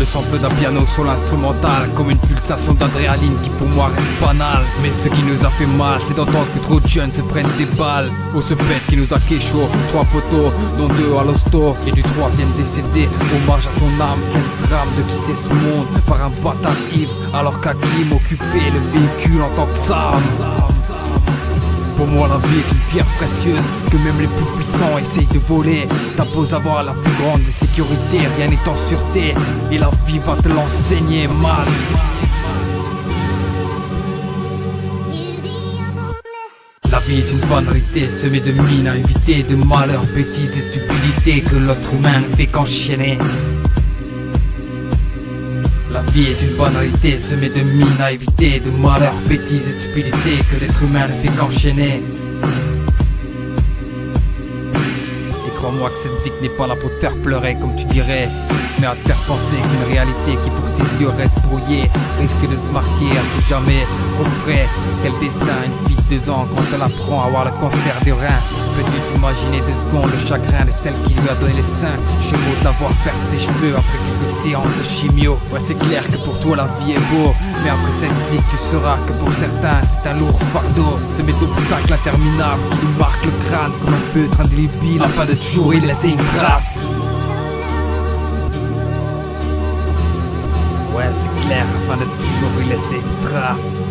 Le sample d'un piano sur l'instrumental, comme une pulsation d'adrénaline qui pour moi reste banale. Mais ce qui nous a fait mal, c'est d'entendre que trop de jeunes se prennent des balles. Au ce pète qui nous a kécho, 3 poteaux, dont 2 à l'hosto, et du 3e décédé. Hommage à son âme, quel drame de quitter ce monde par un bâtard ivre, alors qu'Hakim occupait le véhicule en tant que Sam. Pour moi la vie est une pierre précieuse que même les plus puissants essayent de voler. T'as beau avoir la plus grande des sécurités, rien n'est en sûreté, et la vie va te l'enseigner mal. La vie est une banalité semée de mines à éviter, de malheurs, bêtises et stupidités que l'autre humain ne fait qu'enchaîner. La vie est une banalité semée de mines à éviter, de malheurs, bêtises et stupidités que l'être humain ne fait qu'enchaîner. Et crois-moi que cette zik n'est pas là pour te faire pleurer comme tu dirais, mais à te faire penser qu'une réalité qui pour tes yeux reste brouillée risque de te marquer à tout jamais. Refrais, quel destin, une fille de 2 ans quand elle apprend à avoir le cancer des reins. Peux-tu t'imaginer 2 secondes le chagrin de celle qui lui a donné les seins? Chevaux d'avoir perdu ses cheveux après quelques séances de chimio. Ouais, c'est clair que pour toi la vie est beau, mais après cette zik tu sauras que pour certains c'est un lourd fardeau. Semé d'obstacles interminables qui nous marquent le crâne comme un feutre indélébile afin de toujours y laisser une trace. Ouais, c'est clair, afin de toujours y laisser une trace.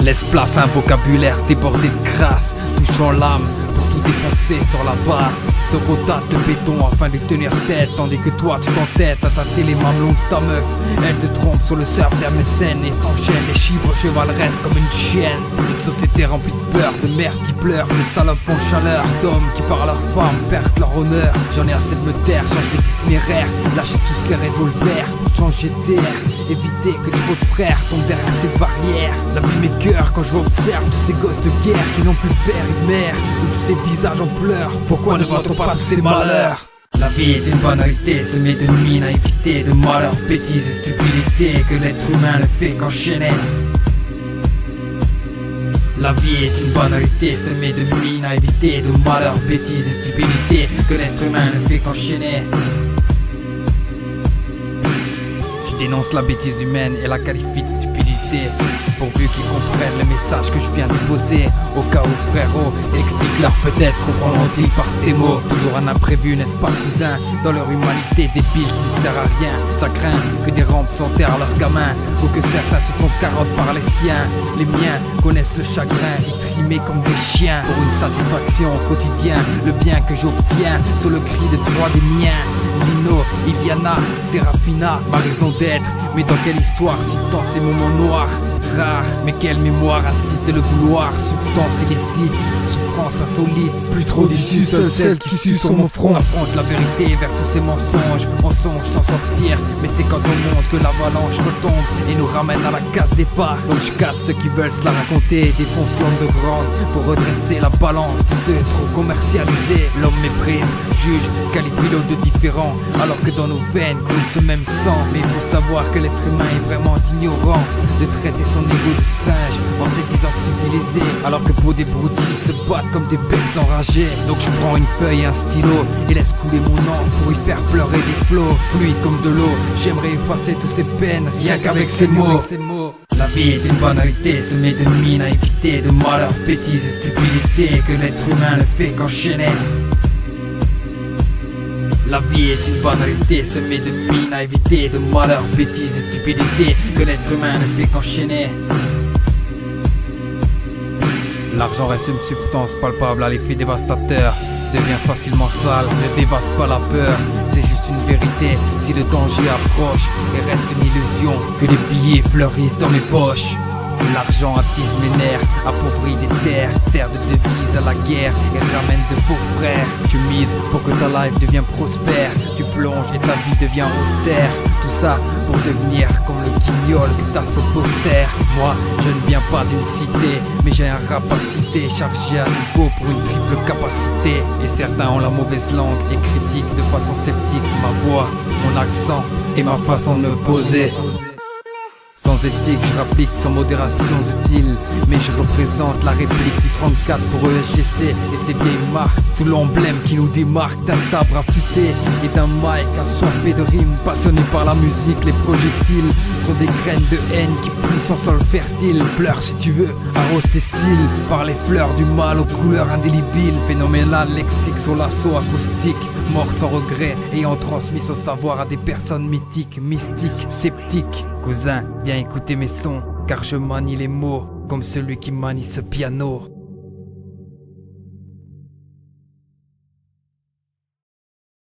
Laisse place à un vocabulaire débordé de crasse, touchant l'âme pour tout défoncer sur la base. Donc on tâte le béton afin de tenir tête, tandis que toi tu t'entêtes à tâter les mamelons de ta meuf. Elle te trompe sur le surf d'Hermesène et s'enchaîne les chibres chevaleresses comme une chienne. Une société remplie de peur, de merde qui pleure, de salopes en chaleur, d'hommes qui par leur femme perdent leur honneur. J'en ai assez de me taire, changer d'itinéraire, lâcher tous les revolvers pour changer d'air, éviter que trop de frères tombent derrière ces barrières. La vie m'écoeure quand je observe tous ces gosses de guerre qui n'ont plus père et mère, ou tous ces visages en pleurs. Pourquoi ne voit-on pas tous ces malheurs? La vie est une banalité semée de mines à éviter, de malheurs, bêtises et stupidités que l'être humain ne fait qu'enchaîner. La vie est une banalité semée de mines à éviter, de malheurs, bêtises et stupidités que l'être humain ne fait qu'enchaîner. Je dénonce la bêtise humaine et la qualifie de stupidité, pourvu qu'ils comprennent le message que je viens de poser. Au cas où frérot, explique-leur peut-être, comprendront-ils par tes mots. Toujours un imprévu, n'est-ce pas cousin, dans leur humanité débile qui ne sert à rien. Ça craint que des rampes s'enterrent leurs gamins, ou que certains se font carottes par les siens. Les miens connaissent le chagrin, ils trimaient comme des chiens, pour une satisfaction au quotidien, le bien que j'obtiens sur le cri de droit des miens. Lino, Iliana, Serafina, ma raison d'être, mais dans quelle histoire citant ces moments noirs, rares, mais quelle mémoire incite de le vouloir. Substance illicite, souffrance insolite, plus trop d'issue, seule celle qui sue sur mon front. Affronte la vérité vers tous ces mensonges, on songe s'en sortir, mais c'est quand on monte que l'avalanche retombe et nous ramène à la case départ. Donc je casse ceux qui veulent se la raconter, défonce l'underground pour redresser la balance de ceux trop commercialisés. L'homme méprise, juge, qualifie l'autre de différent, alors que dans nos veines coule ce même sang. Mais il faut savoir que l'être humain est vraiment ignorant de traiter son ego de singe en se disant civilisé, alors que pour des broutilles se battent comme des bêtes enragées. Donc je prends une feuille et un stylo et laisse couler mon encre pour y faire pleurer des flots fluides comme de l'eau. J'aimerais effacer toutes ces peines rien qu'avec ces mots. La vie est une banalité semée de mines à éviter, de malheurs, bêtises et stupidités que l'être humain ne fait qu'enchaîner. La vie est une banalité semée de mines à éviter, de malheurs, bêtises et stupidités que l'être humain ne fait qu'enchaîner. L'argent reste une substance palpable à l'effet dévastateur, devient facilement sale, ne dévaste pas la peur, c'est juste une vérité. Si le danger approche, il reste une illusion que les billets fleurissent dans mes poches. L'argent attise mes nerfs, appauvrit des terres, sert de devise à la guerre et ramène de faux frères. Tu mises pour que ta life devienne prospère, tu plonges et ta vie devient austère. Tout ça pour devenir comme le guignol que t'as sur poster. Moi, je ne viens pas d'une cité, mais j'ai un rapacité chargé à nouveau pour une triple capacité. Et certains ont la mauvaise langue et critiquent de façon sceptique ma voix, mon accent et ma façon de me poser. Sans éthique, je rapplique sans modération utile. Mais je représente la réplique du 34 pour ESGC et ses vieilles marques. Sous l'emblème qui nous démarque d'un sabre affûté et d'un mic assoiffé de rimes. Passionné par la musique, les projectiles sont des graines de haine qui poussent en sol fertile. Pleure si tu veux, arrose tes cils par les fleurs du mal aux couleurs indélébiles. Phénoménal lexique sur l'assaut acoustique. Mort sans regret, ayant transmis son savoir à des personnes mythiques, mystiques, sceptiques. Cousin, viens écouter mes sons, car je manie les mots comme celui qui manie ce piano.